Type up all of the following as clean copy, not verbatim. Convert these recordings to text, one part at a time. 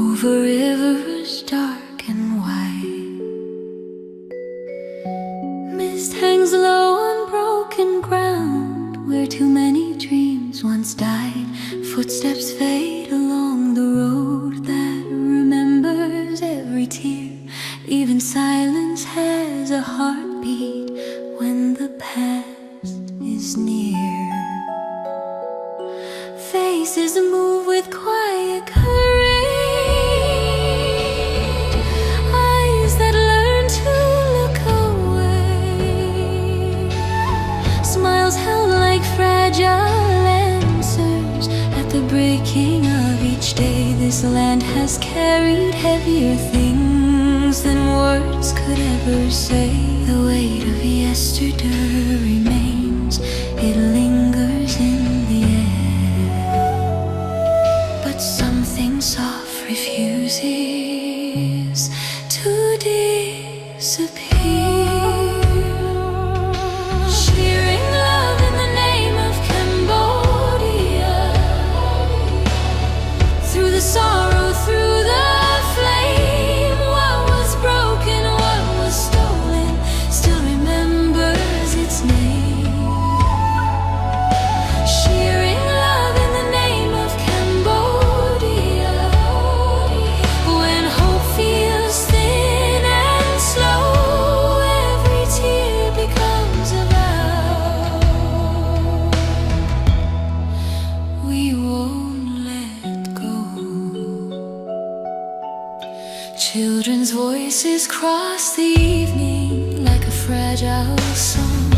over rivers dark and wide. Mist hangs low on broken ground where too many dreams once died. Footsteps fade along the road that remembers every tear. Even silence has a heartbeat when the past is near. Faces move with quiet courage, eyes that learn to look away, smiles held like fragile answers at the breaking of each day. This land has carried heavier things than words could ever say. The weight of yesterday remains, it lingers in the air. Something soft refuses to disappear. Shearing love in the name of Cambodia, through the sorrow, through the flame. What was broken, what was stolen, still remembers its name. Children's voices cross the evening like a fragile song,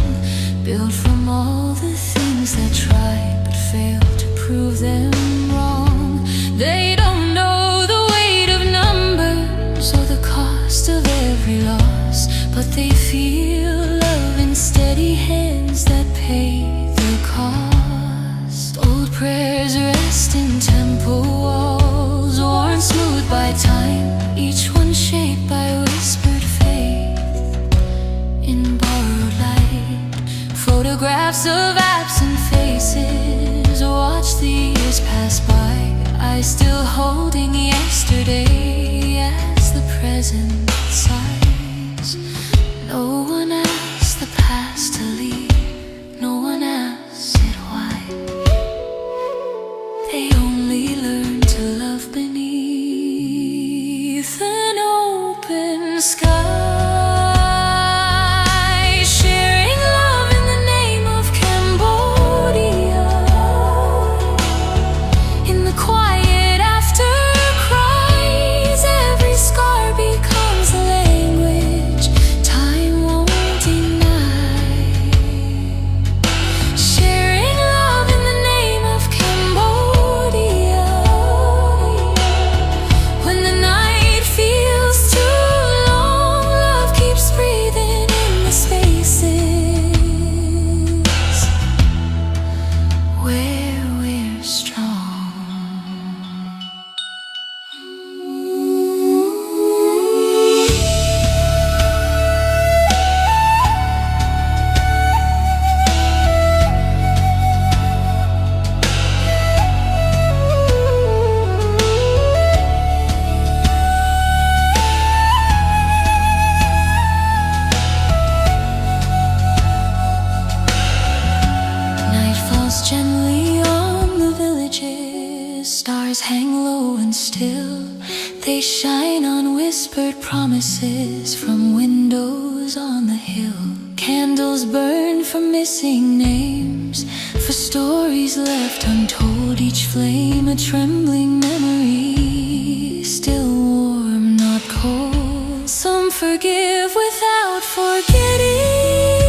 built from all the things that tried but failed to prove them wrong. They don't know the weight of numbers or the cost of every loss, but they feel love in steady hands that pay the cost. Old prayers rest in temple walls, worn smooth by time, each one shaped by whispered faith in borrowed light. Photographs of absent faces, watch the years pass by, eyes still holding yesterday as the present sighs. No one asked the past to leave, no one asked it why. They only learn to love beneath an open sky. Sharing love in the name of Cambodia, in the quiet after cries, every scar becomes a language time won't deny. Sharing love in the name of Cambodia, when the night feels too long, love keeps breathing in the spaces where we're strong. Night falls gently on the villages, stars hang low and still. They shine on whispered promises from windows on the hill. Candles burn for missing names, for stories left untold. Each flame a trembling memory, still warm, not cold. Some forgive without forgetting,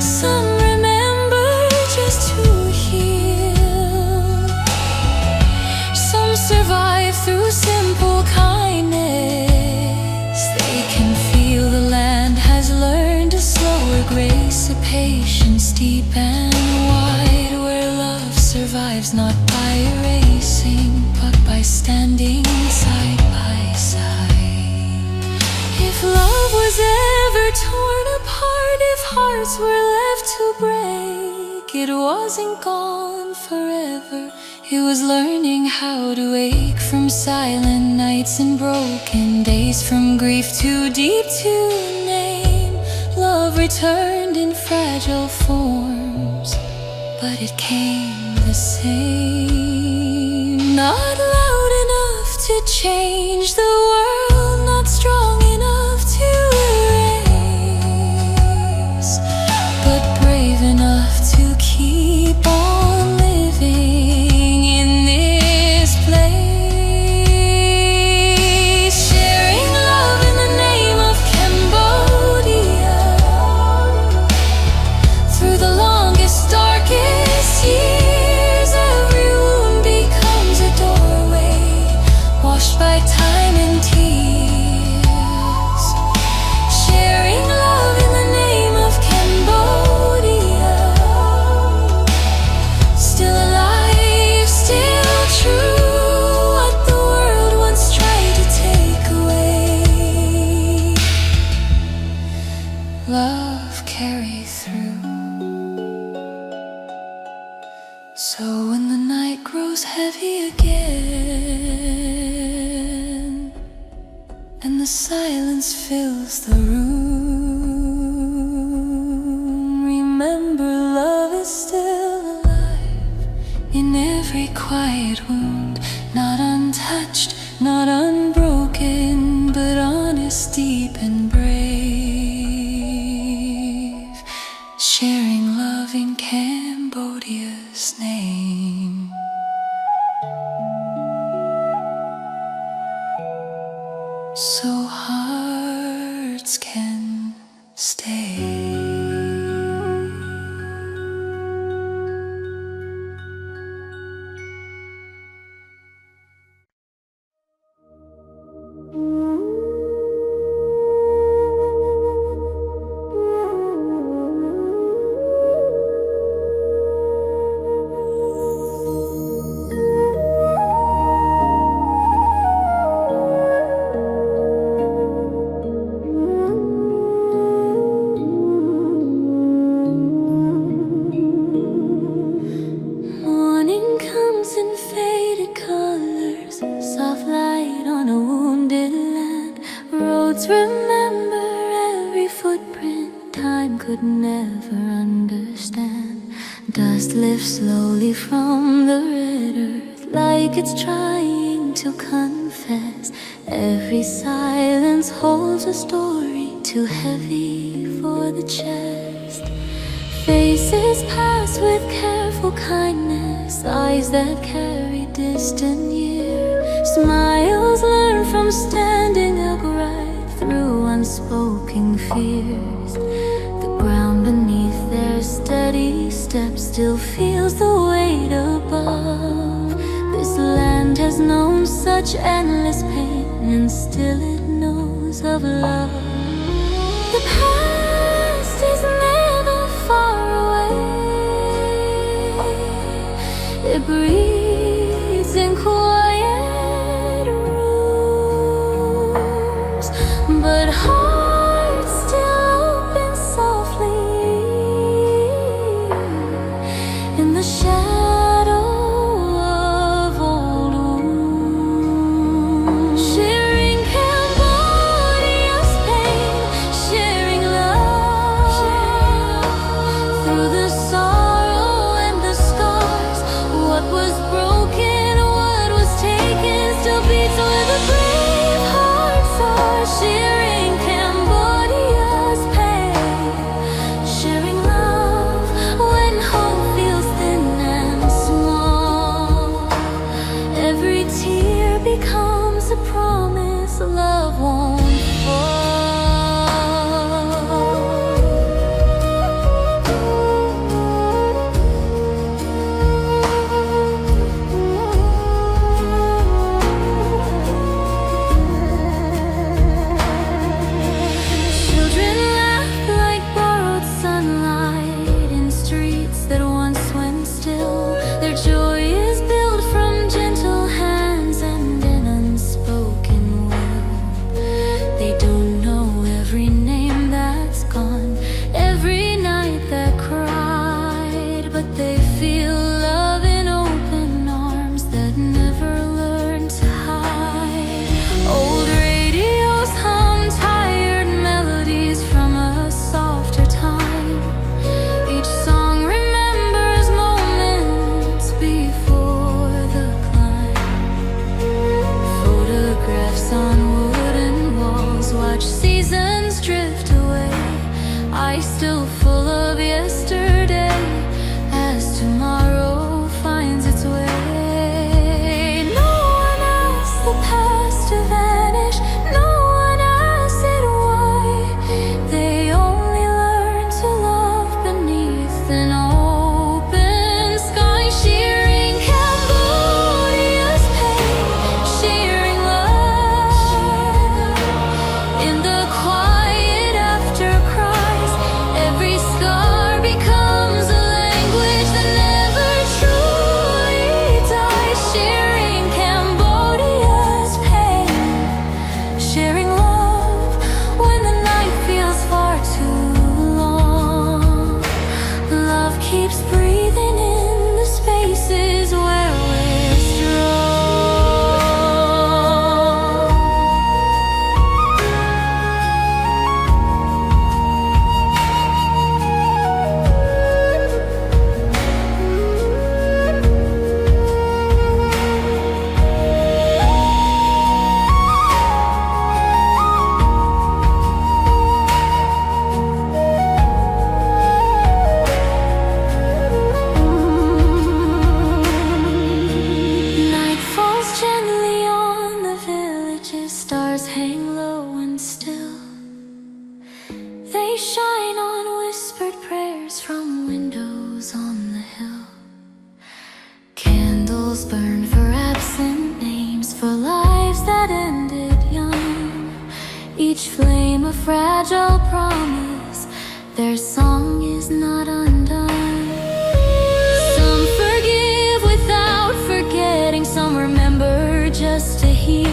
some remember just to heal, some survive through simple kindness. They can feel the land has learned a slower grace, a patience deep and wide, where love survives not by erasing, but by standing side by side. If love was ever torn apart, if hearts were left to break, it wasn't gone forever, It was learning how to wake from silent nights and broken days, from grief too deep to name. Love returned in fragile forms, but it came the same. Not loud enough to change the world, not strong enough to erase, but brave enough to keep on living in this place. Sharing love in the name of Cambodia, through the longest, darkest years, every wound becomes a doorway, washed by time and tears. Sharing love in the name of Cambodia, still alive, still true, what the world once tried to take away. Love carry through. So when the night grows heavy again, and the silence fills the room, remember love is still alive in every quiet wound, not untouched, not unbroken, but honest, deep and brave. Sharing love in Cambodia's name. So hearts can stay. Morning comes in faded colors, soft light on a wounded land. Roads remember every footprint time could never understand. Dust lifts slowly from the red earth, like it's trying to confess. Every silence holds a story too heavy for the chest. Faces pass with careful kindness, eyes that carry distant years. Smiles learn from standing upright through unspoken fears. The ground beneath their steady steps still feels the weight above. This land has known such endless pain, and still it knows of love. The past is never far away. It breathes in quiet rooms, but hearts still open softly in the shadow of old wounds. Sharing Cambodia's pain, sharing love through the sorrow and the scars. What was broken, what was taken, still beats where the brave hearts are. Sharing Cambodia's pain, sharing love when hope feels thin and small. Every tear becomes a promise love won't fall. Children laugh like borrowed sunlight in streets that once went still. Their joy is built from gentle hands and an unspoken will. each flame a fragile promise. Their song is not undone. Some forgive without forgetting, some remember just to heal.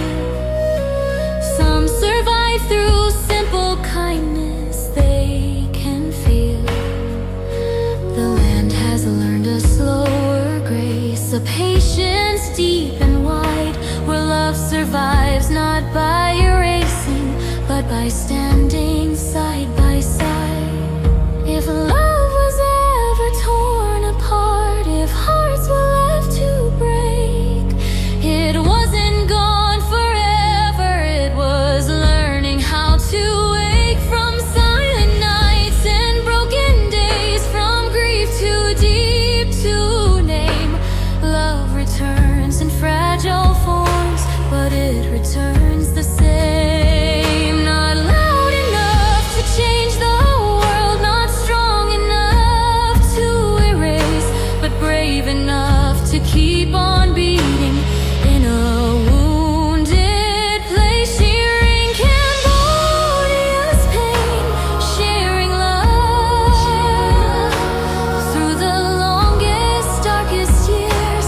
Some survive through simple kindness they can feel. The land has learned a slower grace, a patience deep and wide, where love survives not by erasing, but by standing side by side. If love was ever torn apart, if hearts were left to break, it wasn't gone forever, it was learning how to wake from silent nights and broken days, from grief too deep to name. Love returns in fragile forms, but it returns the same. Not loud enough to change the world, not strong enough to erase, but brave enough to keep on beating in a wounded place. Shearing Cambodia's pain, sharing love through the longest, darkest years.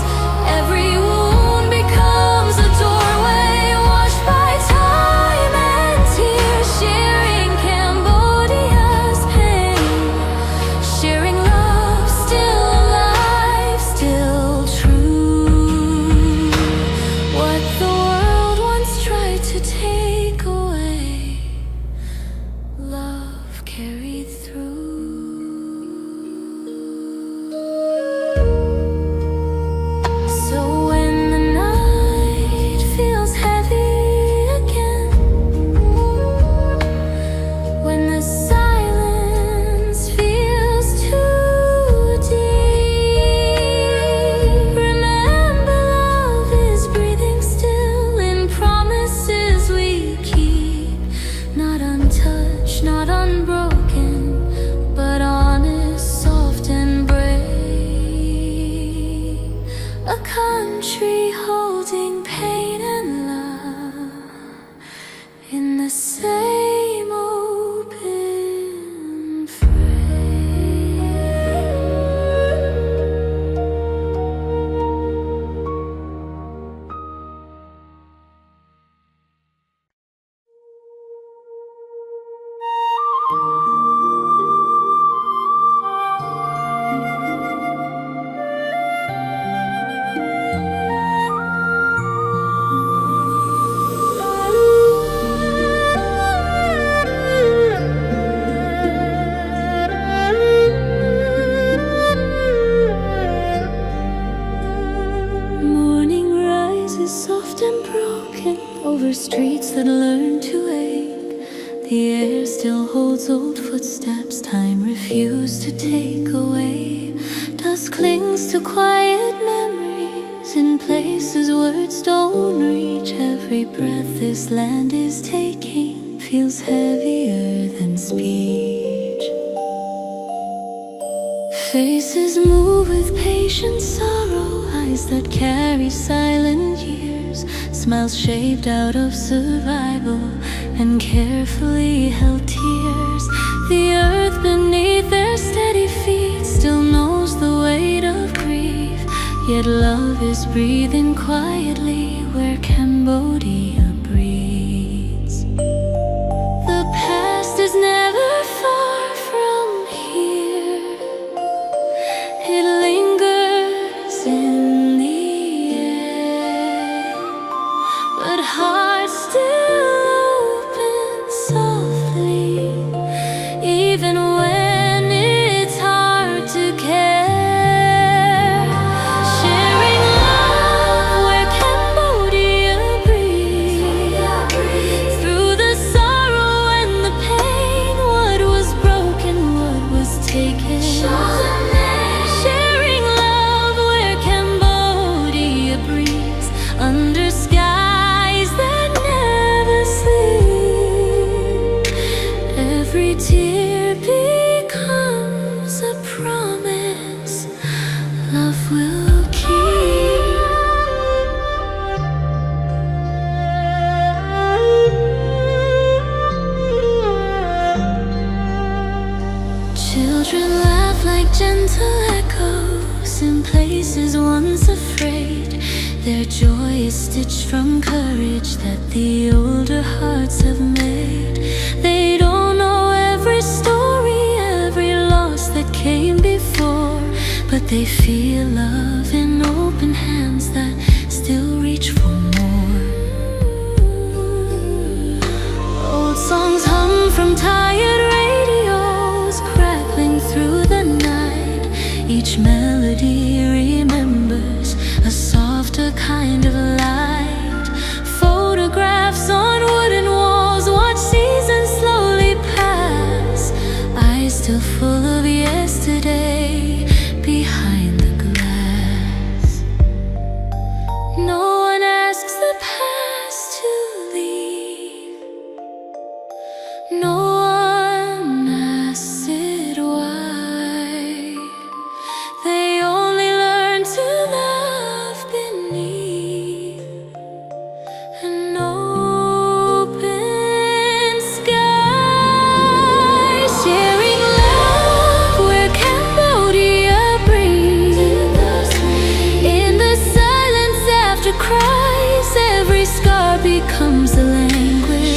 Every wound becomes a doorway, washed by time and tears. Sharing Cambodia's pain, sharing love, still alive, still true. What the world once tried to take away, love carried through. So when the night feels heavy again, when the silence feels too deep, remember love is breathing still in promises we keep. Not untouched, not unbroken, but honest, soft and brave. A country holding pain and love in the same open frame. Morning rises soft and broken over streets that learn to ache. The air still holds old footsteps time refused to take away. Dust clings to quiet memories in places words don't reach. Every breath this land is taking feels heavier than speech. Faces move with patient sorrow, eyes that carry silent years, smiles shaped out of survival and carefully held tears. The earth beneath their steady feet still knows the weight of grief, yet love is breathing quietly where Cambodia breathes. The past is never far from here, it lingers in the air, but hearts still open softly, even when it's hard to care. Sharing love where Cambodia breathes, through the sorrow and the pain, what was broken, what was taken. Sharing love where Cambodia breathes, under skies that faces once afraid. Their joy is stitched from courage that the older hearts have made. They don't know every story, every loss that came before, but they feel love in open hands that still reach for more. Old songs hum from tired radios, crackling through the night. Each melody remembers a softer kind of light. Photographs on wooden walls watch seasons slowly pass. Eyes still full of yesterday behind the glass. No one asks the past to leave. No one asks it why. They only learn to love beneath an open sky. Sharing love where Cambodia breathes. In the silence after cries, every scar becomes a language.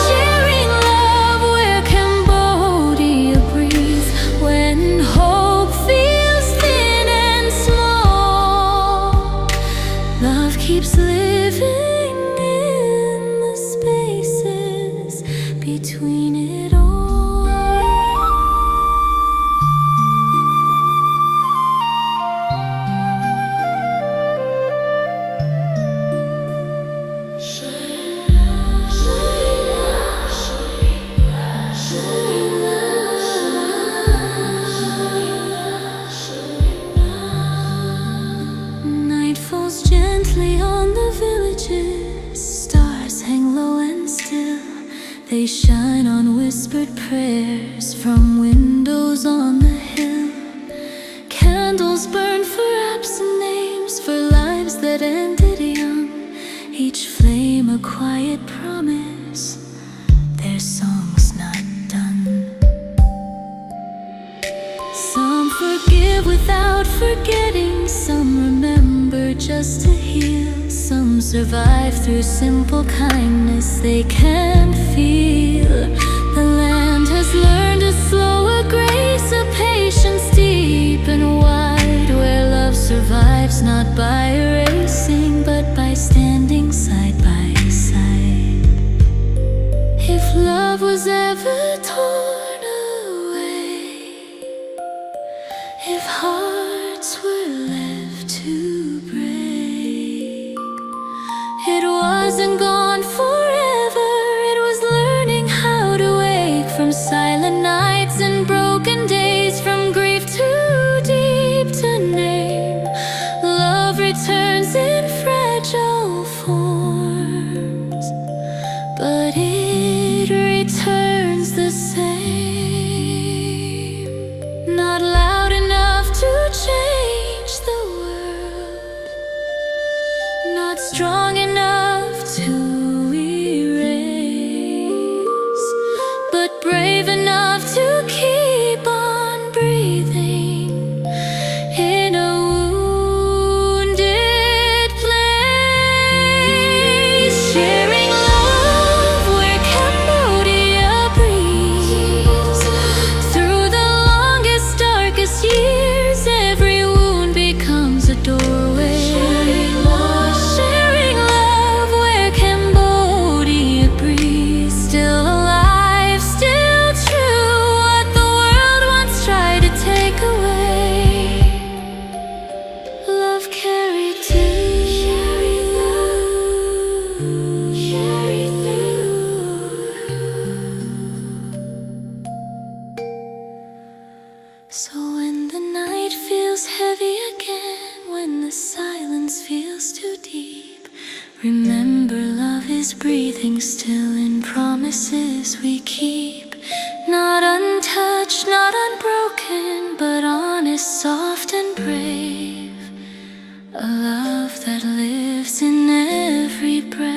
Sharing love where Cambodia breathes. When hope feels thin and small, love keeps living in the spaces between it all. Night falls gently on the villages. Stars hang low and still. They shine on whispered prayers from windows on the hill. Candles burn for absent names, for lives that ended young. Each flame a quiet promise, their song's not done. Some forgive without forgetting, some remember just to heal. Some survive through simple kindness they can feel. The land has learned a slower grace, a patience deep and wide, where love survives not by erasing, but by standing side by side. If love was ever torn away, if hearts were left to break, it wasn't gone forever. It was learning how to wake from silent nights and broken days, from grief too deep to name. Love returns in fragile forms, but it returns the same. Not loud enough to change the world, not strong enough to erase, but brave enough to keep on breathing in a wounded place. Sharing love where Cambodia breathes. Through the longest, darkest years, every wound becomes a doorway. Sharing love where Cambodia breathes. Still alive, still true, what the world once tried to take away. Love carried to carry through. So when the night feels heavy again, when the silence feels too deep, remember love is breathing still in promises we keep. Not untouched, not unbroken, but honest, soft and brave. A love that lives in every breath.